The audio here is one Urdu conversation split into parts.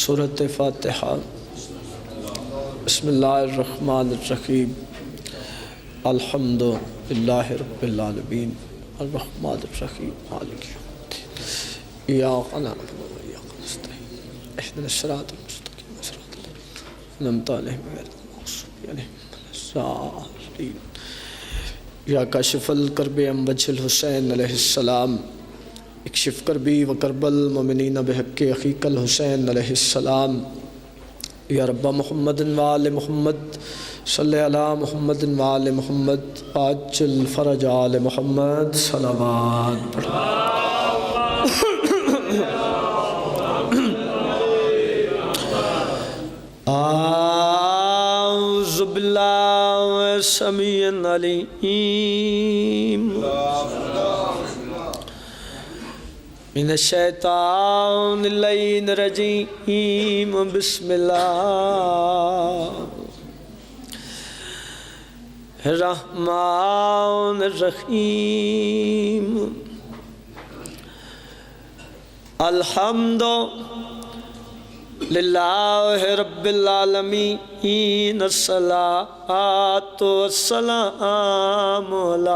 سورۃ فاتحہ۔ بسم اللہ الرحمن الرحیم۔ الحمد للہ رب العالمین الرحمن الرحیم مالک یوم الدین ایاک نعبد و ایاک نستعین اہدنا الصراط المستقیم صراط الذین انعمت علیہم غیر المغضوب علیہم ولا الضالین۔ یا کاشف الکرب عن وجہ الحسین علیہ السلام اکشف کربی و کرب المؤمنین بحق اخیک الحسین علیہ السلام۔ یا رب محمد و آل محمد صلی علی محمد و آل محمد عاجل فرج آل محمد صلوات پڑھو۔ اعوذ باللہ السمیع العلیم من الشیطان اللعین الرجیم۔ بسم اللہ الرحمن الرحیم۔ الحمد للہ رب العالمین الصلاۃ والسلام علی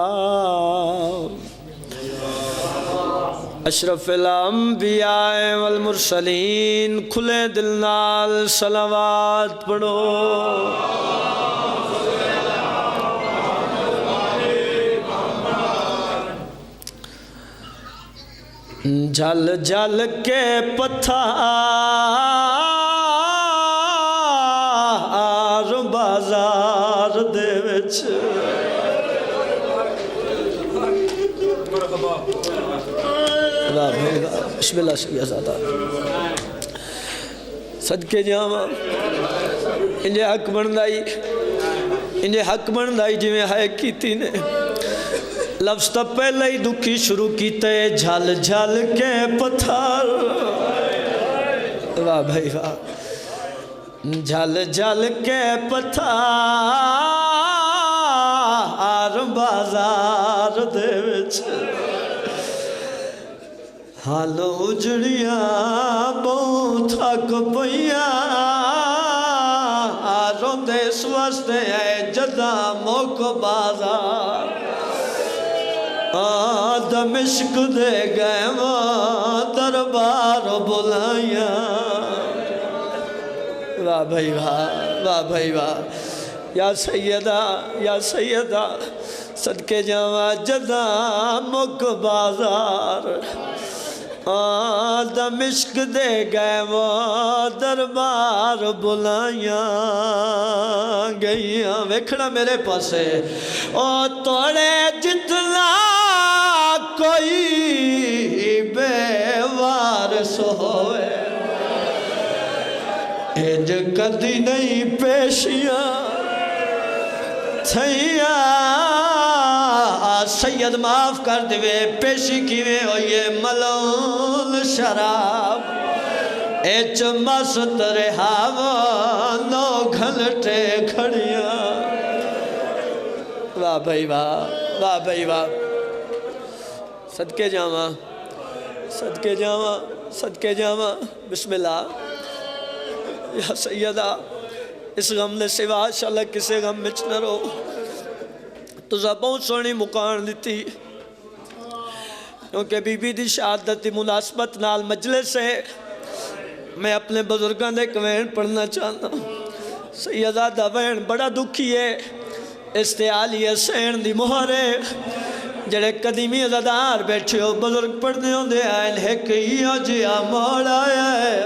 اشرف الانبیاء والمرسلین۔ کھلے دل نال صلوات پڑھو۔ جل جل کے پتھار بازار دے وچ بسم اللہ شہزادہ صدقے جاواں انجے حق بندائی جویں ہے کیتی نے۔ لفظ تا پہلے ہی دکھی شروع کیتے جھل جھل کے پتھر۔ واہ بھائی واہ۔ جھل جھل کے پتھر بازار دے وچ حال اجڑیاں بہت تھک پئیاں روندے اس واسطے ہے جدا موک بازار۔ دمشق دے گئے وہاں دربار بلائیاں۔ واہ بھائی واہ، واہ بھائی واہ۔ یا سیدہ صدقے جاواں جدا موک بازار۔ دمشق دے گئے وہ دربار بلائیاں گئیاں۔ ویکھنا میرے پاسے او توڑے جتنا کوئی بے وارث ہوئے انج کدی نہیں پیشیاں تھیاں۔ سید معاف کر دوے پیشی کیویں ہوئیے ملون شراب ایچ مست رہاواں نو گھنٹے کھڑیاں۔ واہ بھائی واہ، واہ بھائی واہ۔ صدقے جاواں صدقے جاواں صدقے جاواں۔ بسم اللہ۔ یا سیدہ اس غم نے سوا شاءاللہ کسے غم مچ نہ رو۔ تُزا بہت سونی مکان دیتی کیونکہ بی بی دی شہادت دی مناسبت نال مجلس ہے۔ میں اپنے بزرگاں دے کوین پڑھنا چاہتا ہوں۔ سیدہ دا وین بڑا دکھی ہے۔ استعالی حسین دی مہر ہے جڑے قدیمی عزادار بیٹھے ہو بزرگ پڑھنے ہوں دے آئین ہے کہ یہ جیا موڑ آیا ہے۔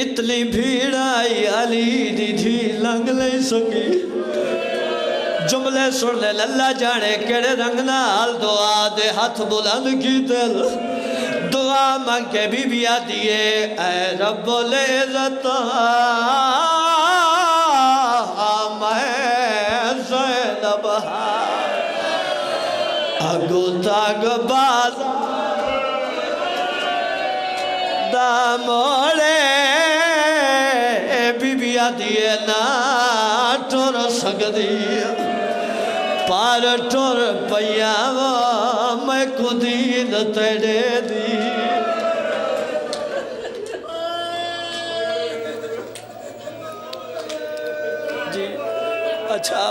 اتنی بھیڑ آئی علی دی دھی لنگ نہیں سکی۔ جملے سن لے اللہ جانے کیڑے رنگ نال دعا دے ہاتھ بلند کی دل دعا مانگ کے بی بیا دیئے اے رب العزت میں زینب اگو تاگ بازار دا موڑے بی بیا دیئے نا ٹور سکدی پار ٹور پیاوا میں کدین تیڑے دی اچھا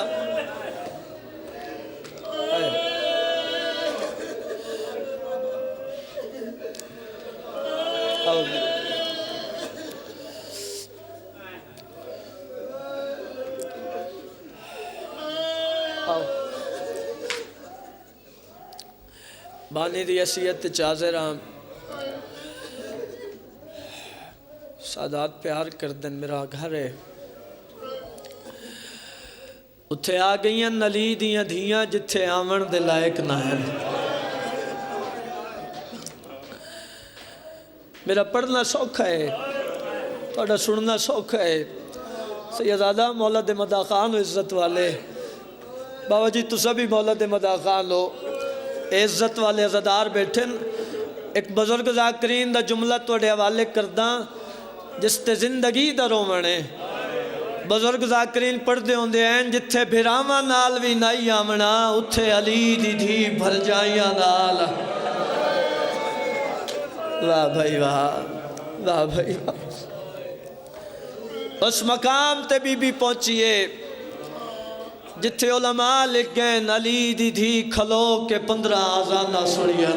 بانی دی حیثیت چاظر ہاں سادات پیار کر دن میرا گھر ہے اتھے آ گئیاں نلی دیاں دھیاں جتھے آمن دے لائق نہ ہے میرا پڑھنا سوکھا ہے توڑا سننا سوکھا ہے سیدادہ مولا دے مدہ خان ہو عزت والے بابا جی تو سبھی مولا دے مدہ خان ہو عزت والے عزدار بیٹھن ایک بزرگ ذاکرین دا جملہ توڑے حوالے کرداں جس تے زندگی دا رومنے بزرگ ذاکرین پڑھ دے ہوندے ہیں جتھے بھراما نال بھی نائی آمنا اتھے علی دی دھی بھر جائیاں نال واہ بھائی واہ واہ بھائی واہ اس مقام تے بی پہنچیے جتھے علماء لکھ گئے علی دی دھی کھلو کے 15 آزانہ سڑیا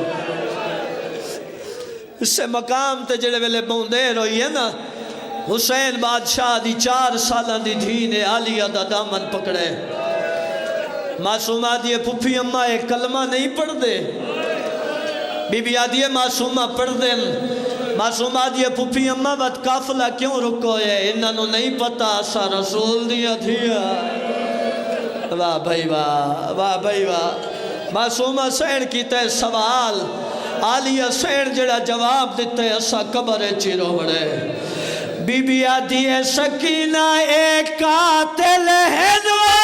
اس سے مقام تے جڑے ویلے بوندے روئی ہے نا حسین بادشاہ دی 4 سالان دی دھی نے عالیہ دا دامن پکڑے معصومہ دیئے پھپھی اممہ ایک کلمہ نہیں پڑھ دے بی بی آدھیے معصومہ پڑھ دیں معصومہ دیئے پھپھی اممہ بات کافلہ کیوں رکو ہے انہوں نہیں پتا سا رسول دیا دھیا واہ بھائی واہ واہ بھائی واہ معصومہ سین کی تے سوال عالیہ سین جڑا جواب دیتے اسا قبر چیرو بڑے بی بی آدھی ہے سکینہ ایک قاتل ہے دعا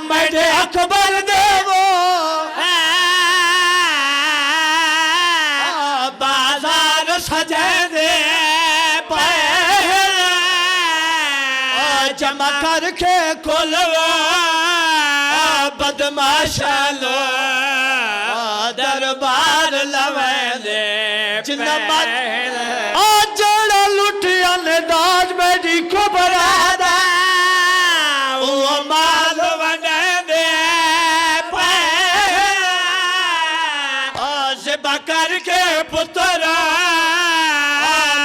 میڈے اکبر دے وہ بازار سجے دے جمع کر کے کھولوا بدماشانو دربار لوے دے جنہ مات آجڑا لٹیا نے داج میری کبرا دا وہ مال وڈے دے زبا کر کے پترا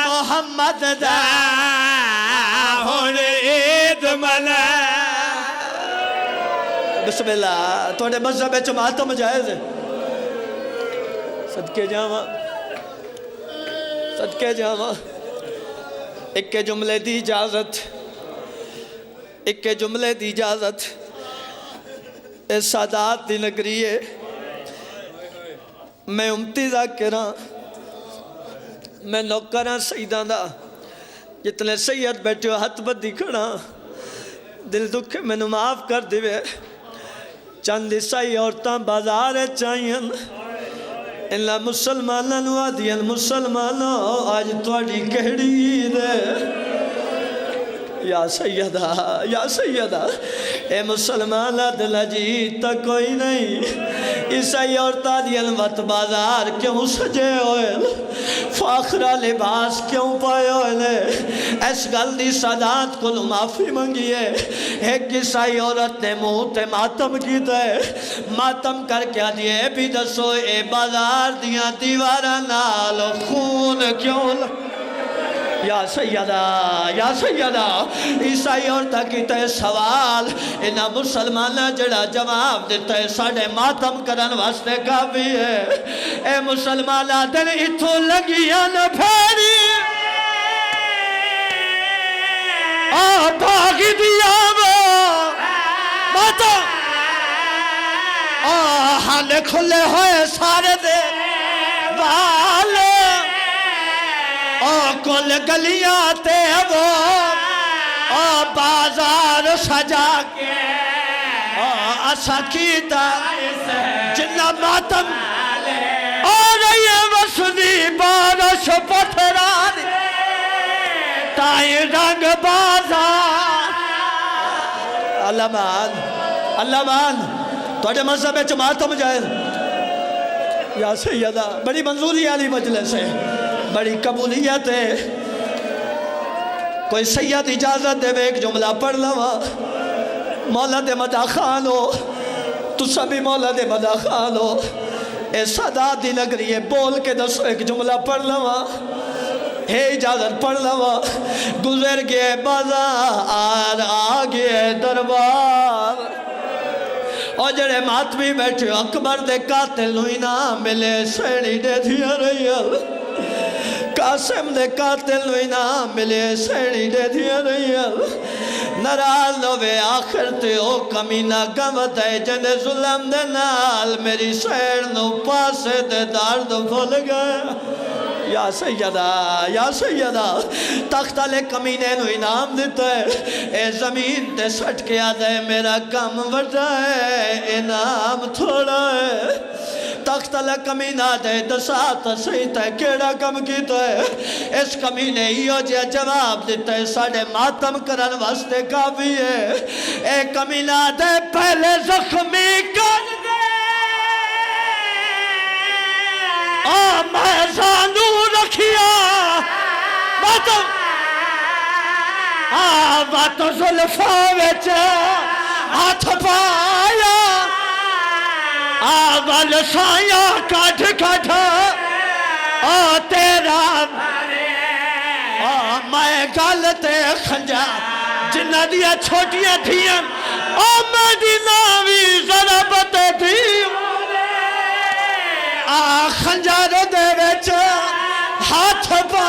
محمد دا بسم اللہ توڑے مذہب ماتم جائز ہے صدقے جاواں صدقے جاواں ایک جملے دی اجازت ایک جملے دی اجازت اے سادات دی نگری ہے میں امتی ذاکراں میں نوکراں سیداں دا جتنے سید بیٹھے ہو ہاتھ بدی کھڑا دل دکھ میں نو معاف کر دیوے چند عیسائی عورتاں بازار چاہیاں اللہ مسلمانہ نوا دیاں مسلمانہ آج توڑی کہڑی عید ہے یا سیدہ اے مسلمانہ دل جیتا کوئی نہیں عیسائی عورتاں دیاں وقت بازار کیوں سجے ہوئے فاخرہ لباس کیوں پائے ہوئے اس گل دی سادات کو معافی منگی ہے ایک عیسائی عورت نے منہ تے ماتم کی دے ماتم کر کے دیئے بھی دسو اے بازار دیاں دیوارہ نال خون کیوں یا سیدہ عیسائی عورتہ کی تے سوال انہا مسلمانہ جڑا جواب دیتا ہے ساڑھے ماتم کرن واسطے کا بھی ہے اے مسلمانہ دن اتھو لگیاں نہ پھیری بھاگی دیا وہ ماتم ہانے کھلے ہوئے سارے دے والے کل گلیاں تے وہ بازار سجا کے اسا کیتا جنہ ماتم اور یہ وسنی بارش پتھران تائیں رنگ بازار اللہ مان توڑے مذہب ہے ماتم جائے یا سیدہ بڑی منظوری علی مجلس ہے بڑی قبولیت ہے کوئی سید اجازت دے ایک جملہ پڑھ لوا مولا دے مدہ خان ہو تو سبھی مولا دے مدہ خان ہو اے صدا دی لگ رہی ہے بول کے دسو ایک جملہ پڑھ لوا ہے اجازت پڑھ لوا گزر گئے بازار آگئے دربار اور جڑے ماتمی بیٹھے اکبر دے قاتل نوئی نہ ملے سینی دے دیا رہی قاسم دے قاتل نوئی نہ ملے سینی دے دیا رہی نراز لوے آخر تے او کمینہ گمت ہے جن ظلم دے نال میری سین نو پاسے دے دارد بھول گئے یا سیدہ تختہ لے کمینے نو انعام دیتا ہے اے زمین تے سٹ کے آدھے میرا کم وٹا ہے انعام تھوڑا ہے تختہ لے کمینہ دے دسات سیتا ہے کیڑا کم کیتا ہے اس کمینے ہیو جے جواب دیتا ہے ساڑھے ماتم کرن واسطے کافی ہے اے کمینہ دے پہلے زخمی کر دے میں زانو رکھیا باتوں زلفہ وچ ہاتھ پایا آوال سایا کٹھ کٹھ تیرا میں گالتے خنجا جنہ دیا چھوٹیاں تھیاں مدینہ بھی ضربت تھی خنجر دے وچ ہاتھ پا